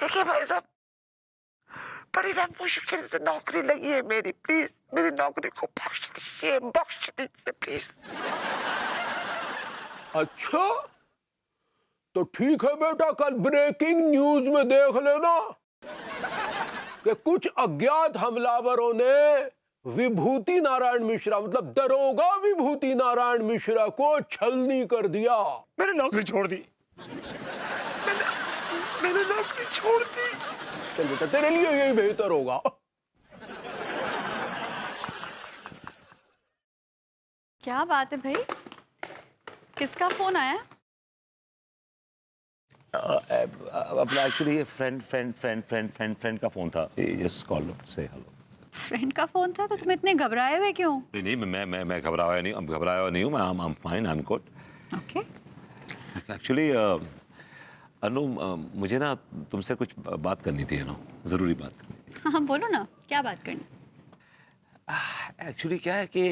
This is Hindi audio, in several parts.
देखिए भाई साहब, बड़ी ना मुश्किल से नौकरी लगी है मेरी, प्लीज मेरी नौकरी को बख्श दीजिए प्लीज। अच्छा तो ठीक है बेटा, कल ब्रेकिंग न्यूज में देख लेना कि कुछ अज्ञात हमलावरों ने विभूति नारायण मिश्रा, मतलब दरोगा विभूति नारायण मिश्रा को छलनी कर दिया। मैंने नौकरी छोड़ दी, मैंने नौकरी छोड़ दी। चल बेटा, तेरे लिए यही बेहतर होगा। क्या बात है भाई, किसका फोन आया? अपना एक्चुअली ये फ्रेंड का फोन था। जस्ट कॉल से हेलो। फ्रेंड का फोन था तो तुम इतने घबराए हुए क्यों? नहीं, मैं घबराया नहीं हूँ। I am fine, I am good. Okay. Actually Anu, मुझे ना तुमसे कुछ बात करनी थी, अनु, जरूरी बात करनी थी। हाँ बोलो ना, क्या बात करनी? एक्चुअली क्या है कि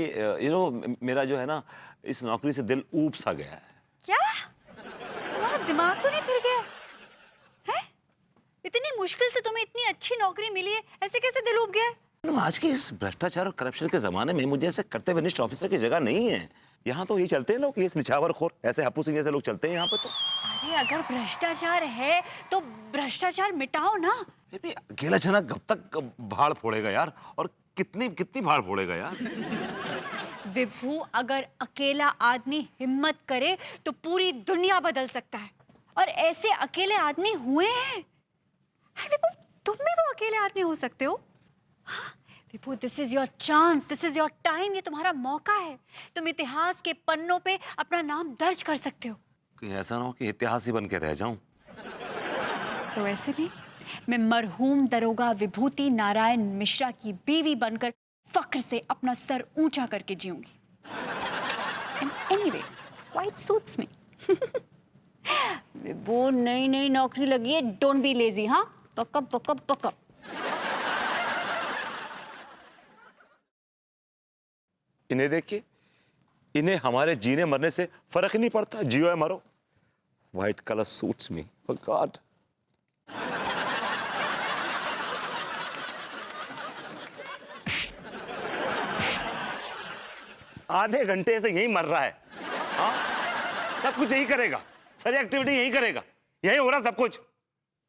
मेरा जो है ना, इस नौकरी से दिल ऊब सा गया है। क्या तुम्हारा दिमाग तो नहीं फिर गया है? इतनी मुश्किल से तुम्हें इतनी अच्छी नौकरी मिली है, ऐसे कैसे दिल ऊब गया? आज के इस भ्रष्टाचार और करप्शन के जमाने में मुझे ऐसे कर्तव्यनिष्ठ ऑफिसर की जगह नहीं है। यहाँ तो ये चलते हैं लोग, ये निछावरखोर, ऐसे हप्पू सिंह जैसे लोग चलते हैं यहाँ पे तो। अरे अगर भ्रष्टाचार है तो भ्रष्टाचार मिटाओ ना। अकेला जना कब तक भाड़ फोड़ेगा यार, और कितनी भाड़ फोड़ेगा यार। विभू, अगर अकेला आदमी हिम्मत करे तो पूरी दुनिया बदल सकता है, और ऐसे अकेले आदमी हुए हैं। विभू, तुम भी तो अकेले आदमी हो सकते हो। Vibhu, this is your chance, this is your time, ये तुम्हारा मौका है। तुम इतिहास के पन्नों पे अपना नाम दर्ज कर सकते हो। कहीं ऐसा ना हो कि इतिहास ही बन के रह जाऊं। तो ऐसे में मैं मरहूम दरोगा विभूति नारायण मिश्रा की बीवी बनकर फक्र से अपना सर ऊंचा करके जीऊंगी। Anyway, quite suits me. वो नई नौकरी लगी है, डोंट बी लेजी। हाँ, पकअप। इन्हें देखिए, इन्हें हमारे जीने मरने से फर्क नहीं पड़ता, जियो है मरो। White colour suits me, for God. आधे घंटे से यही मर रहा है। हाँ, सब कुछ यही करेगा, सारी एक्टिविटी यही करेगा, यही हो रहा सब कुछ।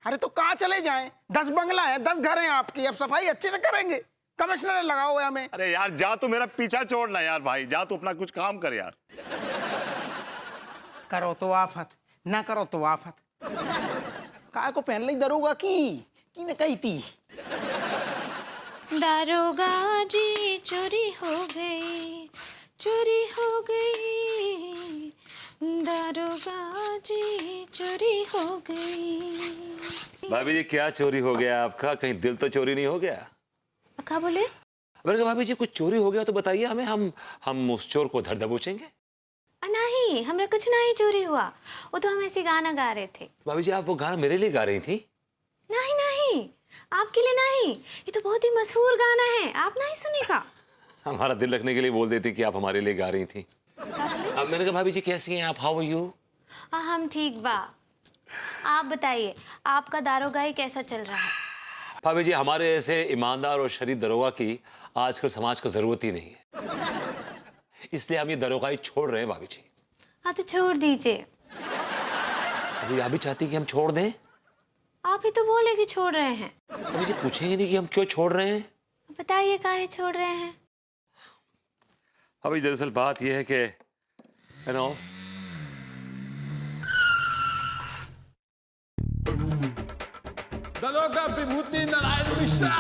अरे तो कहाँ चले जाएं? 10 बंगला है, 10 घर हैं आपकी, अब सफाई अच्छे से करेंगे। कमिश्नर लगा हुआ है हमें। अरे यार जा, तू मेरा पीछा छोड़ना यार भाई, जा तू अपना कुछ काम कर यार। करो तो आफत, ना करो तो आफत। काय को पहन ली दरोगा की ने कही थी। दारोगा जी चोरी हो गई, दारोगा जी चोरी हो गई। भाभी जी, क्या चोरी हो गया आपका? कहीं दिल तो चोरी नहीं हो गया? क्या बोले? अगर भाभी जी कुछ चोरी हो गया तो बताइए हमें, हम उस चोर को धर दबोचेंगे। नहीं, हमरा कुछ नहीं चोरी हुआ, वो तो हम ऐसे गाना गा रहे थे। भाभी जी, आप वो गाना मेरे लिए गा रही थी? नहीं, आपके लिए नहीं, ये तो बहुत ही मशहूर गाना है, आप नहीं सुनेगा? हमारा दिल रखने के लिए बोल देती कि आप हमारे लिए गा रही थी। अब मैंने कहा भाभी जी कैसी हैं आप, हाउ आर यू? हम ठीक बा। आप बताइए, आपका दारोगाई कैसा चल रहा है? भाभी जी, हमारे ऐसे ईमानदार और शरीफ दरोगा की आजकल समाज को जरूरत ही नहीं है, इसलिए हम ये दरोगाई छोड़ रहे हैं भाभी जी। हाँ तो छोड़ दीजिए। अभी आप भी चाहती कि हम छोड़ दें? आप ही तो बोले कि छोड़ रहे हैं। भाभी जी पूछेंगे नहीं कि हम क्यों छोड़ रहे हैं? बताइए काहे छोड़ रहे हैं? भाभी दरअसल बात यह है कि दरोगा विभूति नारायण मिश्रा।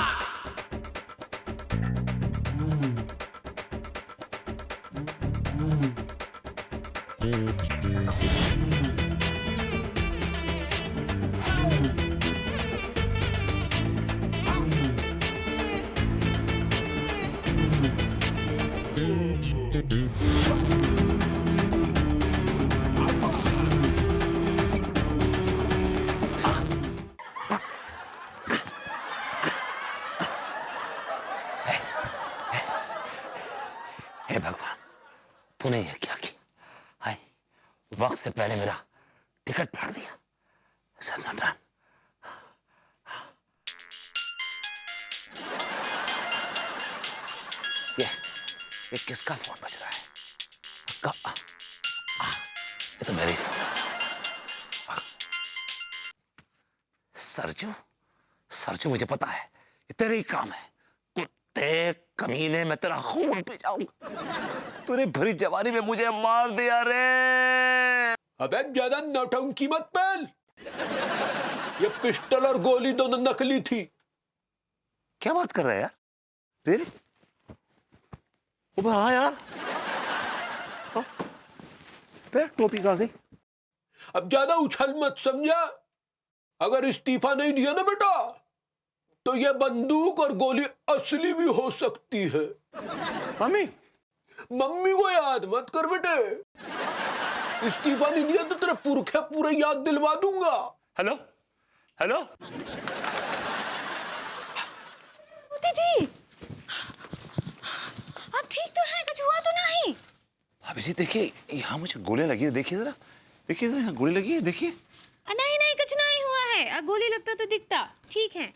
हे भगवान, तूने ये क्या किया? हाय, वक्त से पहले मेरा टिकट फाड़ दिया। This is not done. ये किसका फोन बज रहा है? ये तो मेरा ही फोन है। सरजू, सरजू मुझे पता है ये तेरे ही काम है। कुत्ते कमीने, मैं तेरा खून पी जाऊंगा। तूने भरी जवानी में मुझे मार दिया रे। अबे ज्यादा नौटंकी मत पहल। ये पिस्टल और गोली दोनों नकली थी। क्या बात कर रहा है यार? रियली? हाँ यार, टोपी कहाँ गई? अब ज्यादा उछल मत, समझा? अगर इस्तीफा नहीं दिया ना बेटा, तो ये बंदूक और गोली असली भी हो सकती है। मम्मी, मम्मी को याद मत कर बेटे। इस्तीफा नहीं दिया तो तेरे पुरखे पूरे याद दिलवा दूंगा। हेलो हेलो, मोती जी, आप ठीक तो हैं? कुछ हुआ तो नहीं? अभी जी देखिए, यहाँ मुझे गोलियां लगी है। देखिए जरा, देखिए जरा, यहाँ गोली लगी है, देखिए। नहीं नहीं, कुछ नहीं हुआ है। गोली लगता तो दिखता। ठीक है,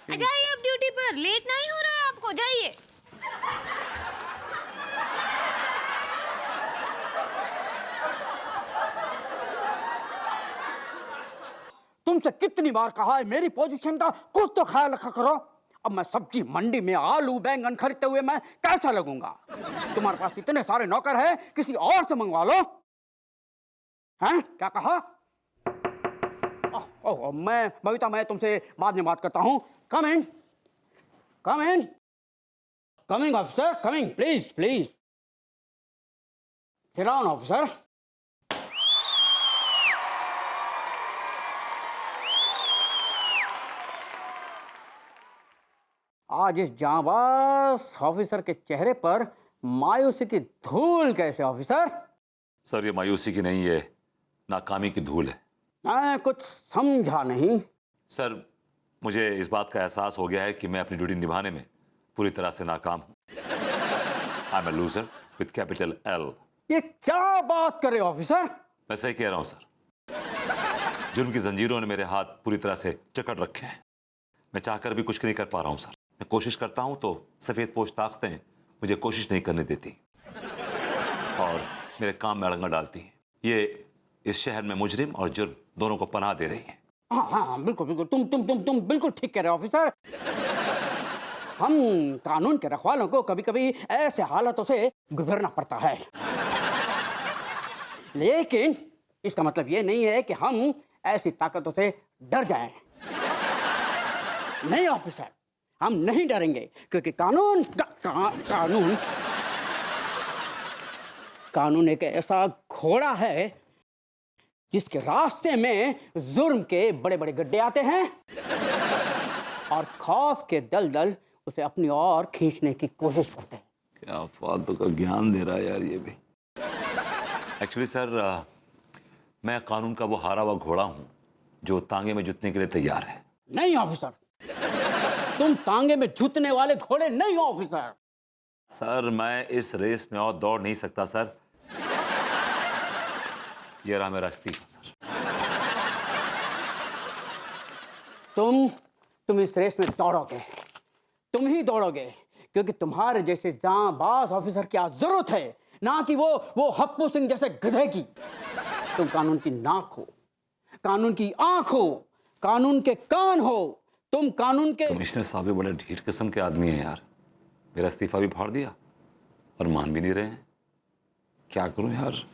जाइए अब ड्यूटी पर। लेट नहीं हो रहा है आपको? जाइए। तुमसे कितनी बार कहा है मेरी पोजीशन का कुछ तो ख्याल रखा करो। अब मैं सब्जी मंडी में आलू बैंगन खरीदते हुए मैं कैसा लगूंगा? तुम्हारे पास इतने सारे नौकर हैं, किसी और से मंगवा लो। हैं? क्या कहा? ओह, मैं बबीता, मैं तुमसे बाद में बात करता हूँ। Come in, come in, coming officer, coming, please please sit down officer. आज इस जांबाज ऑफिसर के चेहरे पर मायूसी की धूल कैसे ऑफिसर? सर ये मायूसी की नहीं है, नाकामी की धूल है। मैं कुछ समझा नहीं। सर मुझे इस बात का एहसास हो गया है कि मैं अपनी ड्यूटी निभाने में पूरी तरह से नाकाम हूं। I am a loser with capital L. ये क्या बात करे ऑफिसर? मैं सही कह रहा हूं सर। जुर्म की जंजीरों ने मेरे हाथ पूरी तरह से जकड़ रखे हैं। मैं चाहकर भी कुछ नहीं कर पा रहा हूं सर। मैं कोशिश करता हूं तो सफेद पोश ताकतें मुझे कोशिश नहीं करने देती और मेरे काम में अड़ंगा डालती हैं। ये इस शहर में मुजरिम और जुर्म दोनों को पनाह दे रही हैं। हाँ हाँ, बिल्कुल बिल्कुल, तुम बिल्कुल ठीक कह रहे हो ऑफिसर। हम कानून के रखवालों को कभी कभी ऐसे हालातों से गुजरना पड़ता है, लेकिन इसका मतलब ये नहीं है कि हम ऐसी ताकतों से डर जाएं। नहीं ऑफिसर, हम नहीं डरेंगे, क्योंकि कानून एक ऐसा घोड़ा है जिसके रास्ते में जुर्म के बड़े बड़े गड्ढे आते हैं और खौफ के दलदल उसे अपनी ओर खींचने की कोशिश करते हैं। क्या फालतू का ज्ञान दे रहा है यार ये भी। एक्चुअली सर, मैं कानून का वो हारा हुआ घोड़ा हूं जो तांगे में जुतने के लिए तैयार है। नहीं ऑफिसर, तुम तांगे में जुतने वाले घोड़े नहीं हो ऑफिसर। सर मैं इस रेस में और दौड़ नहीं सकता सर। ये रहा मेरा इस्तीफा सर। तुम इस रेस में दौड़ोगे, तुम ही दौड़ोगे, क्योंकि तुम्हारे जैसे जांबाज ऑफिसर की आज जरूरत है, ना कि वो हप्पू सिंह जैसे गधे की। तुम कानून की नाक हो, कानून की आंख हो, कानून के कान हो। तुम कानून के कमिश्नर साहब भी बड़े ढीठ किस्म के आदमी हैं यार। मेरा इस्तीफा भी फाड़ दिया और मान भी नहीं रहे हैं। क्या करूं यार।